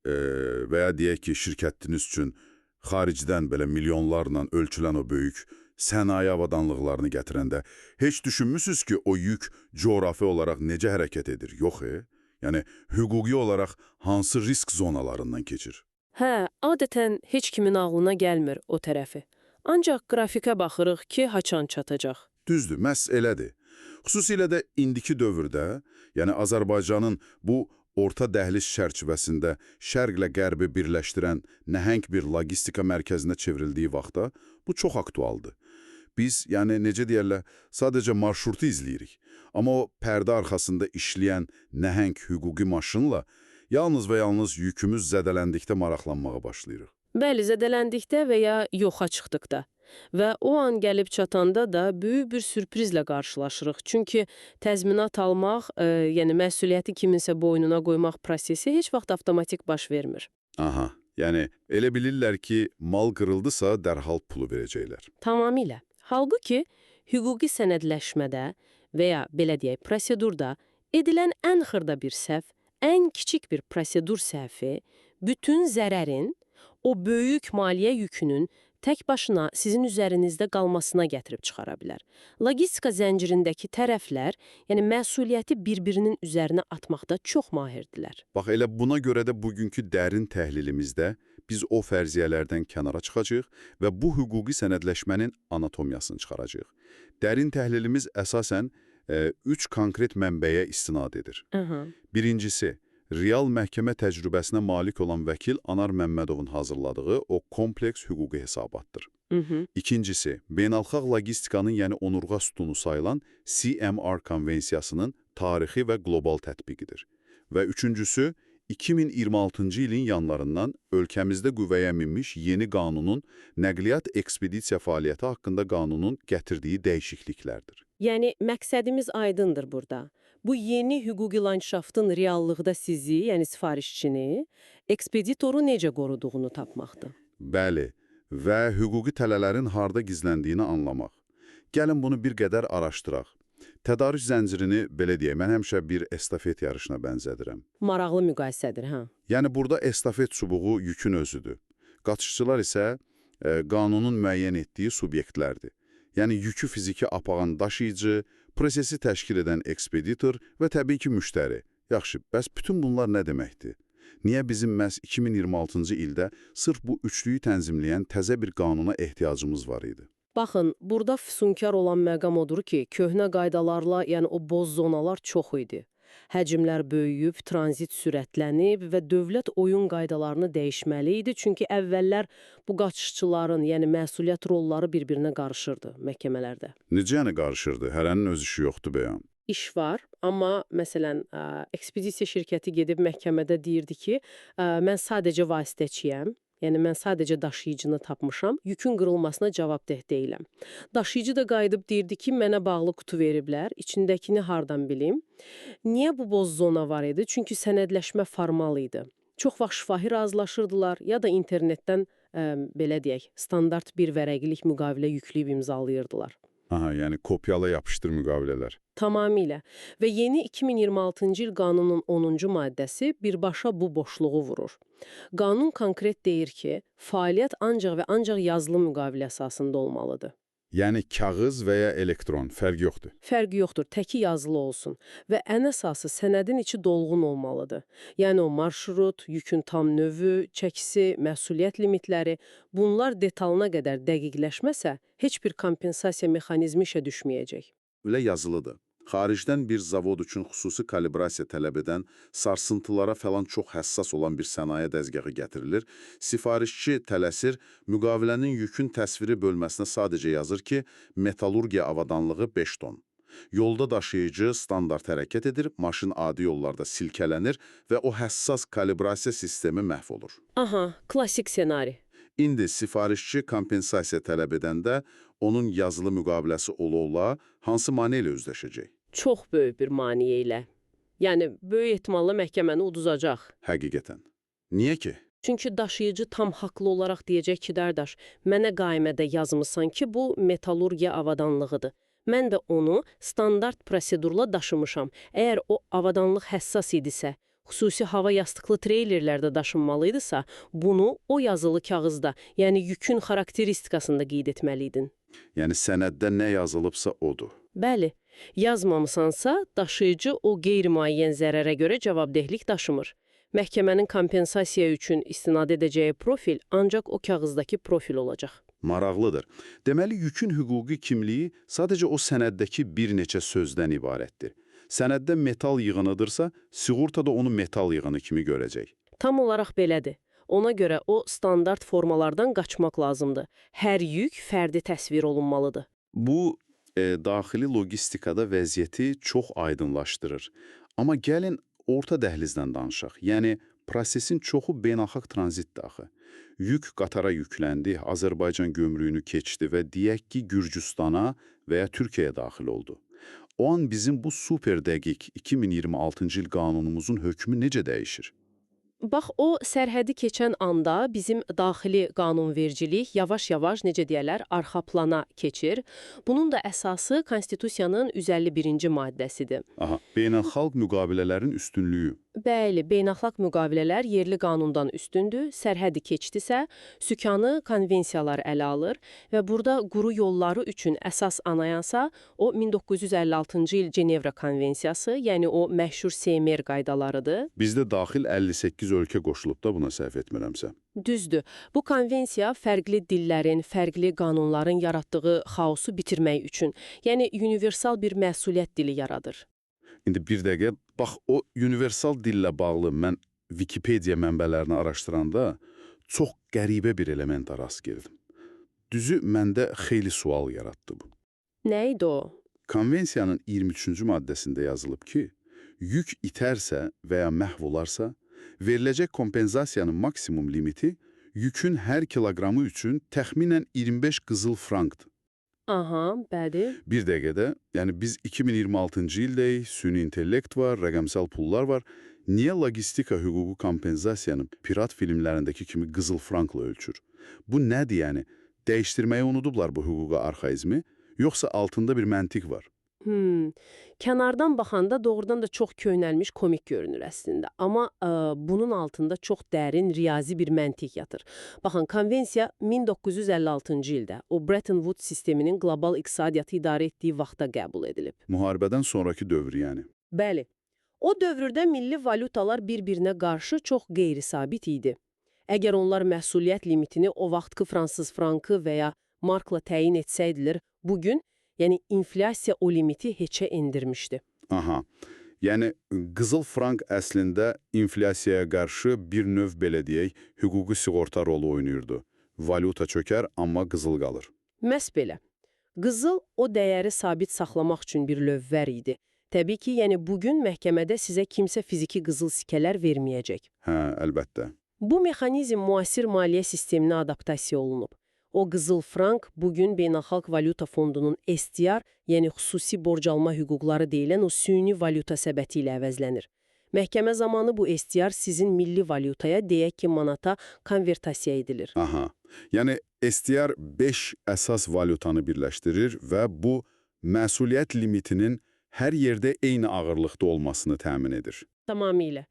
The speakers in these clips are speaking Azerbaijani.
və ya deyək ki, şirkətiniz üçün xaricdən belə milyonlarla ölçülən o böyük sənaye avadanlıqlarını gətirəndə heç düşünmüsünüz ki, o yük coğrafi olaraq necə hərəkət edir? Yox, Yəni, hüquqi olaraq hansı risk zonalarından keçir? Hə, adətən heç kimin ağlına gəlmir o tərəfi. Ancaq qrafikə baxırıq ki, haçan çatacaq. Düzdür, məhz elədir. Xüsusilə də indiki dövrdə, yəni Azərbaycanın bu orta dəhliz çərçivəsində şərqlə qərbi birləşdirən nəhəng bir logistika mərkəzinə çevrildiyi vaxtda bu çox aktualdır. Biz, yəni necə deyərlər, sadəcə marşrutu izləyirik. Amma o pərdə arxasında işləyən nəhəng hüquqi maşınla yalnız və yalnız yükümüz zədələndikdə maraqlanmağa başlayırıq. Bəli, zədələndikdə və ya yoxa çıxdıqda. Və o an gəlib çatanda da böyük bir sürprizlə qarşılaşırıq. Çünki təzminat almaq, yəni məsuliyyəti kiminsə boynuna qoymaq prosesi heç vaxt avtomatik baş vermir. Aha, yəni elə bilirlər ki, mal qırıldısa dərhal pulu verəcəklər. Tamamilə. Halbuki, hüquqi sənədləşmədə və ya belə deyək, prosedurda edilən ən xırda bir səhv, ən kiçik bir prosedur səhvi bütün zərərin, o böyük maliyyə yükünün tək başına sizin üzərinizdə qalmasına gətirib çıxara bilər. Logistika zəncirindəki tərəflər, yəni məsuliyyəti bir-birinin üzərinə atmaqda çox mahirdirlər. Bax, elə buna görə də bugünkü dərin təhlilimizdə biz o fərziyyələrdən kənara çıxacağıq və bu hüquqi sənədləşmənin anatomiyasını çıxaracağıq. Dərin təhlilimiz əsasən 3 konkret mənbəyə istinad edir. Birincisi, real məhkəmə təcrübəsinə malik olan vəkil Anar Məmmədovun hazırladığı o kompleks hüquqi hesabatdır. İkincisi, beynəlxalq logistikanın, yəni onurğa sütunu sayılan CMR konvensiyasının tarixi və qlobal tətbiqidir. Və üçüncüsü, 2026-cı ilin yanlarından ölkəmizdə qüvvəyə minmiş yeni qanunun nəqliyyat ekspedisiya fəaliyyəti haqqında qanunun gətirdiyi dəyişikliklərdir. Yəni, məqsədimiz aydındır burada. Bu yeni hüquqi landşaftın reallıqda sizi, yəni sifarişçini, ekspeditoru necə qoruduğunu tapmaqdır. Bəli, və hüquqi tələlərin harda gizləndiyini anlamaq. Gəlin bunu bir qədər araşdıraq. Tədarüş zəncirini, belə deyək, mən həmişə bir estafet yarışına bənzədirəm. Maraqlı müqayisədir, hə? Yəni, burada estafet çubuğu yükün özüdür. Qaçışçılar isə qanunun müəyyən etdiyi subyektlərdir. Yəni, yükü fiziki apağan daşıyıcı, prosesi təşkil edən ekspeditor və təbii ki, müştəri. Yaxşı, bəs bütün bunlar nə deməkdir? Niyə bizim məhz 2026-cı ildə sırf bu üçlüyü tənzimləyən təzə bir qanuna ehtiyacımız var idi? Baxın, burada füsunkar olan məqam odur ki, köhnə qaydalarla, yəni o boz zonalar çox idi. Həcmlər böyüyüb, tranzit sürətlənib və dövlət oyun qaydalarını dəyişməli idi, çünki əvvəllər bu qaçışçıların, yəni məsuliyyət rolları bir-birinə qarışırdı məhkəmələrdə. Necə yəni qarışırdı? Hərənin öz işi yoxdur bəyəm. İş var, amma məsələn, ekspedisiya şirkəti gedib məhkəmədə deyirdi ki, mən sadəcə vasitəçiyəm. Yəni, mən sadəcə daşıyıcını tapmışam, yükün qırılmasına cavabdeh deyiləm. Daşıyıcı da qayıdıb deyirdi ki, mənə bağlı qutu veriblər, içindəkini hardan bilim. Niyə bu boz zona var idi? Çünki sənədləşmə formal idi. Çox vaxt şifahi razılaşırdılar ya da internetdən, belə deyək, standart bir vərəqilik müqavilə yükləyib imzalayırdılar. Aha, yəni kopyala yapışdır müqavilələr. Tamamilə. Və yeni 2026-cı il qanunun 10-cu maddəsi birbaşa bu boşluğu vurur. Qanun konkret deyir ki, fəaliyyət ancaq və ancaq yazılı müqavilə əsasında olmalıdır. Yəni kağız və ya elektron, fərq yoxdur. Fərqi yoxdur, təki yazılı olsun və ən əsası sənədin içi dolğun olmalıdır. Yəni o marşrut, yükün tam növü, çəkisi, məsuliyyət limitləri, bunlar detalına qədər dəqiqləşməsə, heç bir kompensasiya mexanizmi işə düşməyəcək. Elə yazılıdır. Xaricdən bir zavod üçün xüsusi kalibrasiya tələb edən, sarsıntılara falan çox həssas olan bir sənaye dəzgahı gətirilir. Sifarişçi tələsir, müqavilənin yükün təsviri bölməsinə sadəcə yazır ki, metalurgiya avadanlığı 5 ton. Yolda daşıyıcı standart hərəkət edir, maşın adi yollarda silkələnir və o həssas kalibrasiya sistemi məhv olur. Aha, klassik senari. İndi sifarişçi kompensasiya tələb edəndə onun yazılı müqaviləsi ola-ola hansı maneə ilə üzləşəcək? Çox böyük bir maneə ilə. Yəni, böyük ehtimalla məhkəməni uduzacaq. Həqiqətən. Niyə ki? Çünki daşıyıcı tam haqlı olaraq deyəcək ki, qardaş, mənə qaimədə yazmısan ki, bu metalurgiya avadanlığıdır. Mən də onu standart prosedurla daşımışam. Əgər o avadanlıq həssas idisə, xüsusi hava yastıqlı treylerlərdə daşınmalıydısa, bunu o yazılı kağızda, yəni yükün xarakteristikasında qeyd etməliydin. Yəni sənəddə nə yazılıbsa odur. Bəli, yazmamısansa, daşıyıcı o qeyri-müəyyən zərərə görə cavabdehlik daşımır. Məhkəmənin kompensasiya üçün istinad edəcəyi profil ancaq o kağızdakı profil olacaq. Maraqlıdır. Deməli, yükün hüquqi kimliyi sadəcə o sənəddəki bir neçə sözdən ibarətdir. Sənəddə metal yığınıdırsa, sığorta da onu metal yığını kimi görəcək. Tam olaraq belədir. Ona görə o standart formalardan qaçmaq lazımdır. Hər yük fərdi təsvir olunmalıdır. Bu, daxili logistikada vəziyyəti çox aydınlaşdırır. Amma gəlin orta dəhlizdən danışaq. Yəni, prosesin çoxu beynəlxalq tranzitdir axı. Yük qatara yükləndi, Azərbaycan gömrüyünü keçdi və deyək ki, Gürcüstana və ya Türkiyəyə daxil oldu. O an bizim bu super dəqiq 2026-cı il qanunumuzun hökmü necə dəyişir? Bax, o sərhədi keçən anda bizim daxili qanunvericilik yavaş-yavaş, necə deyərlər, arxa plana keçir. Bunun da əsası Konstitusiyanın 151-ci maddəsidir. Aha, beynəlxalq müqavilələrin üstünlüyü. Bəli, beynəlxalq müqavilələr yerli qanundan üstündür, sərhədi keçdisə, sükanı konvensiyalar ələ alır və burada quru yolları üçün əsas anayansa, o 1956-cı il Cenevra konvensiyası, yəni o məşhur Seymer qaydalarıdır. Bizdə daxil 58 ölkə qoşulub da buna səhv etmirəmsə. Düzdür. Bu konvensiya fərqli dillərin, fərqli qanunların yaratdığı xaosu bitirmək üçün, yəni universal bir məsuliyyət dili yaradır. İndi bir dəqiqə, bax o universal dillə bağlı mən Wikipedia mənbələrini araşdıranda çox qəribə bir elementə rast gəldim. Düzü, məndə xeyli sual yaratdı bu. Nə idi o? Konvensiyanın 23-cü maddəsində yazılıb ki, yük itərsə və ya məhv olarsa, veriləcək kompensasiyanın maksimum limiti yükün hər kiloqramı üçün təxminən 25 qızıl frankdır. Aha, bəli. Bir dəqiqədə, yəni biz 2026-cı ildəyik, süni intellekt var, rəqəmsal pullar var. Niyə logistika hüququ kompensasiyanı pirat filmlərindəki kimi qızıl frankla ölçür? Bu nədir yəni? Dəyişdirməyi unudublar bu hüquqa arxaizmi, yoxsa altında bir məntiq var? Kənardan baxanda doğrudan da çox köhnəlmiş komik görünür əslində. Amma bunun altında çox dərin riyazi bir məntiq yatır. Baxın, konvensiya 1956-cı ildə o Bretton Woods sisteminin qlobal iqtisadiyyatı idarə etdiyi vaxtda qəbul edilib. Müharibədən sonraki dövr yəni. Bəli. O dövrdə milli valutalar bir-birinə qarşı çox qeyri-sabit idi. Əgər onlar məsuliyyət limitini o vaxtki fransız frankı və ya markla təyin etsəydilər, bugün yəni inflyasiya o limiti heçə endirmişdi. Aha, yəni qızıl frank əslində inflyasiyaya qarşı bir növ belə deyək, hüquqi sığorta rolu oynayırdı. Valuta çökər, amma qızıl qalır. Məhz belə. Qızıl o dəyəri sabit saxlamaq üçün bir lövbər idi. Təbii ki, yəni bugün məhkəmədə sizə kimsə fiziki qızıl sikələr verməyəcək. Hə, əlbəttə. Bu mexanizm müasir maliyyə sisteminə adaptasiya olunub. O qızıl frank bugün Beynəlxalq Valyuta Fondunun SDR, yəni xüsusi borc alma hüquqları deyilən o süni valyuta səbəti ilə əvəzlənir. Məhkəmə zamanı bu SDR sizin milli valyutaya, deyək ki, manata konvertasiya edilir. Aha, yəni SDR 5 əsas valyutanı birləşdirir və bu məsuliyyət limitinin hər yerdə eyni ağırlıqda olmasını təmin edir. Tamamilə.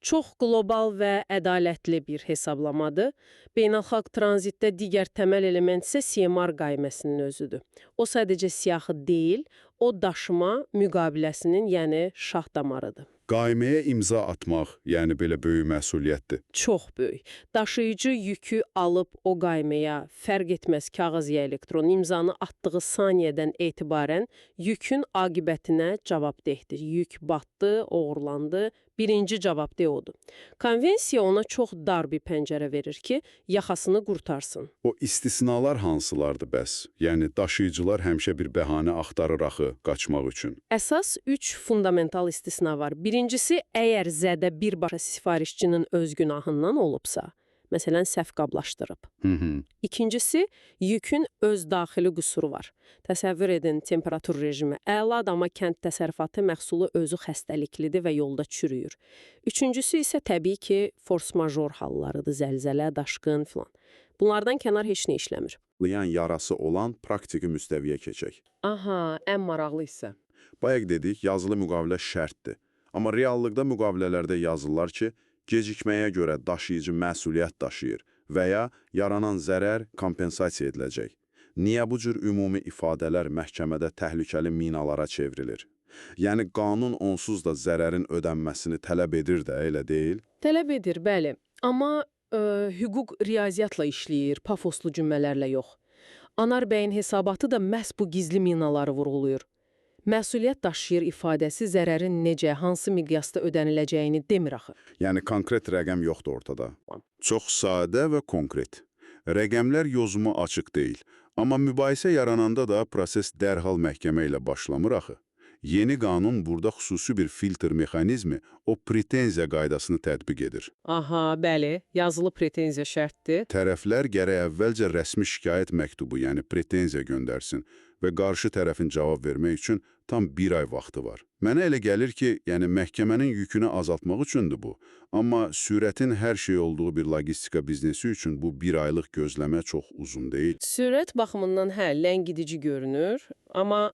Çox qlobal və ədalətli bir hesablamadır. Beynəlxalq tranzitdə digər təməl element isə CMR qayməsinin özüdür. O sadəcə siyahı deyil, o daşıma müqaviləsinin, yəni şah damarıdır. Qayməyə imza atmaq, yəni belə böyük məsuliyyətdir. Çox böyük. Daşıyıcı yükü alıb o qayməyə, fərq etməz kağız ya elektron imzanı atdığı saniyədən etibarən yükün aqibətinə cavabdehdir. Yük batdı, oğurlandı, birinci cavabdeh odur. Konvensiya ona çox dar bir pəncərə verir ki, yaxasını qurtarsın. O istisnalar hansılardır bəs? Yəni daşıyıcılar həmişə bir bəhanə axtarır axı qaçmaq üçün. Əsas 3 fundamental istisna var. Birincisi, əgər zədə birbaşa sifarişçinin öz günahından olubsa, məsələn, səhv qablaşdırıb. İkincisi, yükün öz daxili qüsuru var. Təsəvvür edin, temperatur rejimi əladır, amma kənd təsərrüfatı məhsulu özü xəstəliklidir və yolda çürüyür. Üçüncüsü isə təbii ki, force major hallarıdır, zəlzələ, daşqın filan. Bunlardan kənar heç nə işləmir. Yarası olan praktiki müstəviyə keçək. Aha, ən maraqlı isə. Bayaq dedik, yazılı müqavilə şərtdir. Amma reallıqda müqavilələrdə yazırlar ki, gecikməyə görə daşıyıcı məsuliyyət daşıyır və ya yaranan zərər kompensasiya ediləcək. Niyə bu cür ümumi ifadələr məhkəmədə təhlükəli minalara çevrilir? Yəni, qanun onsuz da zərərin ödənməsini tələb edir də, elə deyil? Tələb edir, bəli. Amma hüquq riyaziyyatla işləyir, pafoslu cümlələrlə yox. Anar bəyin hesabatı da məhz bu gizli minaları vurğulayır. Məsuliyyət daşıyır ifadəsi zərərin necə, hansı miqyasda ödəniləcəyini demir axı. Yəni, konkret rəqəm yoxdur ortada. Çox sadə və konkret. Rəqəmlər yozumu açıq deyil. Amma mübahisə yarananda da proses dərhal məhkəmə ilə başlamır axı. Yeni qanun burada xüsusi bir filtr mexanizmi, o pretenziya qaydasını tətbiq edir. Aha, bəli, yazılı pretenziya şərtdir. Tərəflər gərək əvvəlcə rəsmi şikayət məktubu, yəni pretenziya göndərsin və qarşı tərəfin cavab vermək üçün tam 1 ay vaxtı var. Mənə elə gəlir ki, yəni məhkəmənin yükünü azaltmaq üçündür bu. Amma sürətin hər şey olduğu bir logistika biznesi üçün bu 1 aylıq gözləmə çox uzun deyil. Sürət baxımından ləngidici görünür, amma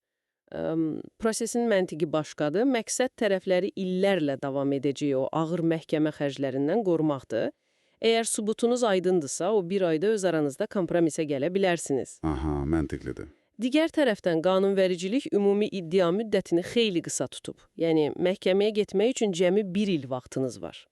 prosesin məntiqi başqadır. Məqsəd tərəfləri illərlə davam edəcək o ağır məhkəmə xərclərindən qorumaqdır. Əgər sübutunuz aydındırsa, o 1 ayda öz aranızda kompromisə gələ bilərsiniz. Aha, məntiqlidir. Digər tərəfdən qanunvericilik ümumi iddia müddətini xeyli qısa tutub. Yəni, məhkəməyə getmək üçün cəmi 1 il vaxtınız var.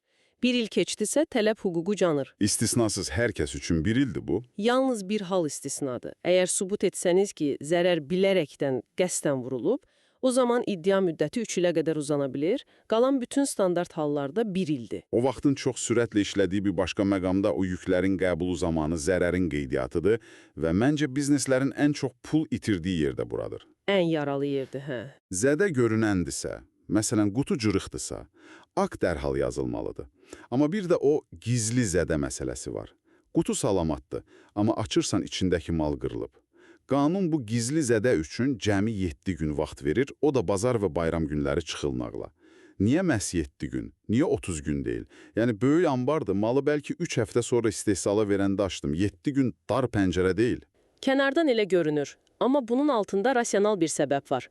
1 il keçdisə, tələb hüququ canır. İstisnasız hər kəs üçün 1 ildir bu. Yalnız bir hal istisnadır. Əgər sübut etsəniz ki, zərər bilərəkdən, qəsdən vurulub, o zaman iddia müddəti 3 ilə qədər uzana bilir, qalan bütün standart hallarda 1 ildir. O vaxtın çox sürətlə işlədiyi bir başqa məqamda o yüklərin qəbulu zamanı zərərin qeydiyatıdır və məncə bizneslərin ən çox pul itirdiyi yerdə buradır. Ən yaralı yerdir, hə. Zədə görünəndirsə, məsələn, qutu cırıqdırsa, akt dərhal yazılmalıdır. Amma bir də o gizli zədə məsələsi var. Qutu salamatdır, amma açırsan içindəki mal qırılıb. Qanun bu gizli zədə üçün cəmi 7 gün vaxt verir, o da bazar və bayram günləri çıxılmaqla. Niyə məhz 7 gün? Niyə 30 gün deyil? Yəni, böyük ambardır, malı bəlkə 3 həftə sonra istehsala verəndə açdım. 7 gün dar pəncərə deyil. Kənardan elə görünür, amma bunun altında rasional bir səbəb var.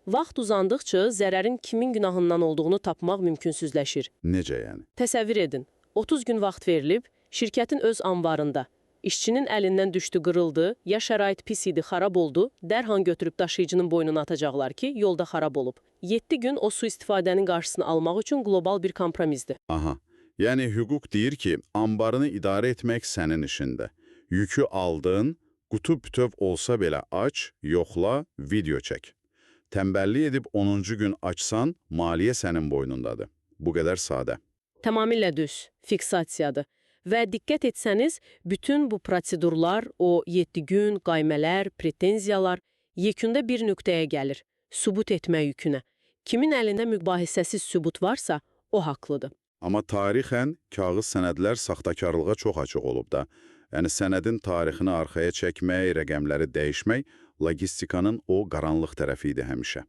Vaxt uzandıqca zərərin kimin günahından olduğunu tapmaq mümkünsüzləşir. Necə yəni? Təsəvvür edin, 30 gün vaxt verilib, şirkətin öz anbarında. İşçinin əlindən düşdü, qırıldı, ya şərait pis idi, xarab oldu, dərhal götürüb daşıyıcının boynuna atacaqlar ki, yolda xarab olub. 7 gün o sui-istifadənin qarşısını almaq üçün qlobal bir kompromisdir. Aha, yəni hüquq deyir ki, anbarını idarə etmək sənin işində. Yükü aldın, qutu bütöv olsa belə aç, yoxla, video çək. Təmbəllik edib 10-cu gün açsan, maliyyə sənin boynundadır. Bu qədər sadə. Tamamilə düz, fiksasiyadır. Və diqqət etsəniz, bütün bu prosedurlar, o 7 gün, qaymələr, pretenziyalar yekunda bir nöqtəyə gəlir. Sübut etmə yükünə. Kimin əlində mübahisəsiz sübut varsa, o haqlıdır. Amma tarixən kağız sənədlər saxtakarlığa çox açıq olub da. Yəni sənədin tarixini arxaya çəkmək, rəqəmləri dəyişmək logistikanın o qaranlıq tərəfi idi həmişə.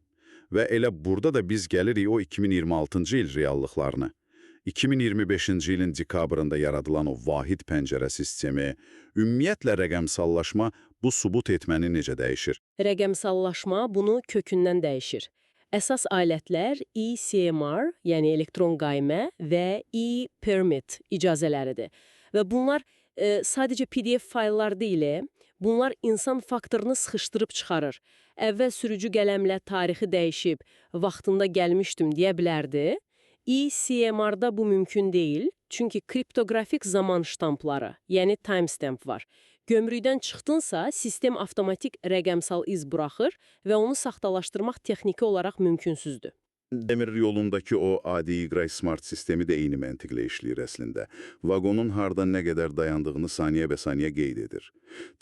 Və elə burada da biz gəlirik o 2026-cı il reallıqlarına. 2025-ci ilin dekabrında yaradılan o vahid pəncərə sistemi, ümumiyyətlə rəqəmsallaşma bu sübut etməni necə dəyişir? Rəqəmsallaşma bunu kökündən dəyişir. Əsas alətlər ECMR, yəni elektron qaymə və e-permit icazələridir. Və bunlar sadəcə PDF fayllar deyil, bunlar insan faktorunu sıxışdırıb çıxarır. Əvvəl sürücü qələmlə tarixi dəyişib, vaxtında gəlmişdim deyə bilərdi. ECMR-da bu mümkün deyil, çünki kriptoqrafik zaman ştampları, yəni timestamp var. Gömrükdən çıxdınsa, sistem avtomatik rəqəmsal iz buraxır və onu saxtalaşdırmaq texniki olaraq mümkünsüzdür. Dəmir yolundakı o ADY Smart sistemi də eyni məntiqlə işləyir əslində. Vaqonun hardan nə qədər dayandığını saniyə bə saniyə qeyd edir.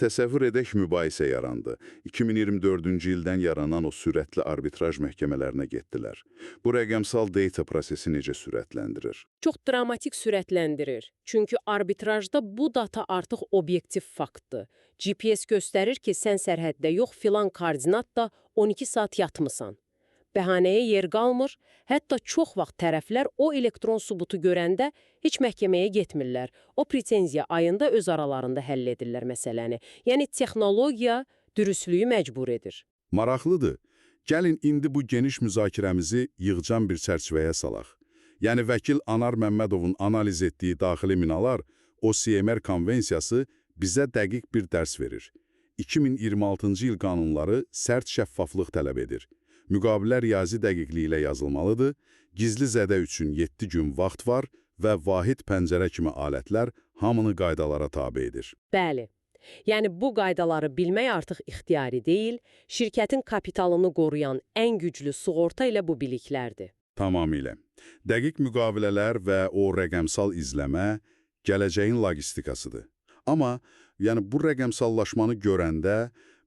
Təsəvvür edək mübahisə yarandı. 2024-cü ildən yaranan o sürətli arbitraj məhkəmələrinə getdilər. Bu rəqəmsal data prosesi necə sürətləndirir? Çox dramatik sürətləndirir. Çünki arbitrajda bu data artıq obyektiv faktdır. GPS göstərir ki, sən sərhəddə yox, filan koordinatda 12 saat yatmısan. Bəhanəyə yer qalmır, hətta çox vaxt tərəflər o elektron sübutu görəndə heç məhkəməyə getmirlər. O pretenziya ayında öz aralarında həll edirlər məsələni. Yəni texnologiya dürüstlüyü məcbur edir. Maraqlıdır. Gəlin indi bu geniş müzakirəmizi yığcam bir çərçivəyə salaq. Yəni vəkil Anar Məmmədovun analiz etdiyi daxili minalar, o CMR konvensiyası bizə dəqiq bir dərs verir. 2026-cı il qanunları sərt şəffaflıq tələb edir. Müqavilə riyazi dəqiqliyi ilə yazılmalıdır, gizli zədə üçün 7 gün vaxt var və vahid pəncərə kimi alətlər hamını qaydalara tabe edir. Bəli. Yəni bu qaydaları bilmək artıq ixtiyari deyil, şirkətin kapitalını qoruyan ən güclü sığorta ilə bu biliklərdir. Tamamilə. Dəqiq müqavilələr və o rəqəmsal izləmə gələcəyin logistikasıdır. Amma yəni bu rəqəmsallaşmanı görəndə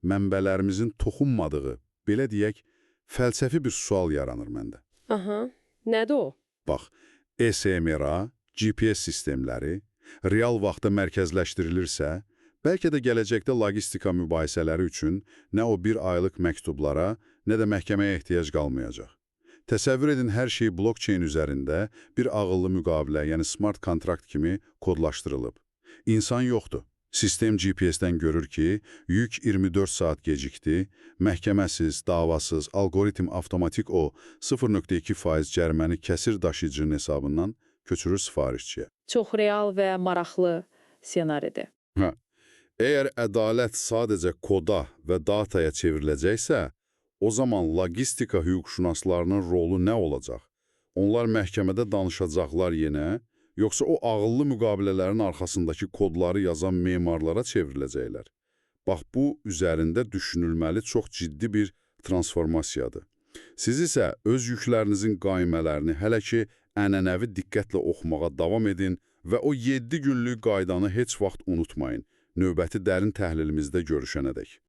mənbələrimizin toxunmadığı, belə deyək, fəlsəfi bir sual yaranır məndə. Aha, nədir o? Bax, SMR-a, GPS sistemləri real vaxtda mərkəzləşdirilirsə, bəlkə də gələcəkdə logistika mübahisələri üçün nə o bir aylıq məktublara, nə də məhkəməyə ehtiyac qalmayacaq. Təsəvvür edin, hər şey blockchain üzərində bir ağıllı müqavilə, yəni smart kontrakt kimi kodlaşdırılıb. İnsan yoxdur. Sistem GPS-dən görür ki, yük 24 saat gecikdi, məhkəməsiz, davasız, algoritm avtomatik o 0,2% cəriməni kəsir daşıyıcının hesabından köçürür sifarişçiyə. Çox real və maraqlı ssenaridir. Əgər ədalət sadəcə koda və dataya çevriləcəksə, o zaman logistika hüquqşünaslarının rolu nə olacaq? Onlar məhkəmədə danışacaqlar yenə, yoxsa o ağıllı müqavilələrin arxasındakı kodları yazan memarlara çevriləcəklər? Bax, bu üzərində düşünülməli çox ciddi bir transformasiyadır. Siz isə öz yüklərinizin qaymələrini hələ ki ənənəvi diqqətlə oxumağa davam edin və o 7 günlük qaydanı heç vaxt unutmayın. Növbəti dərin təhlilimizdə görüşənədək.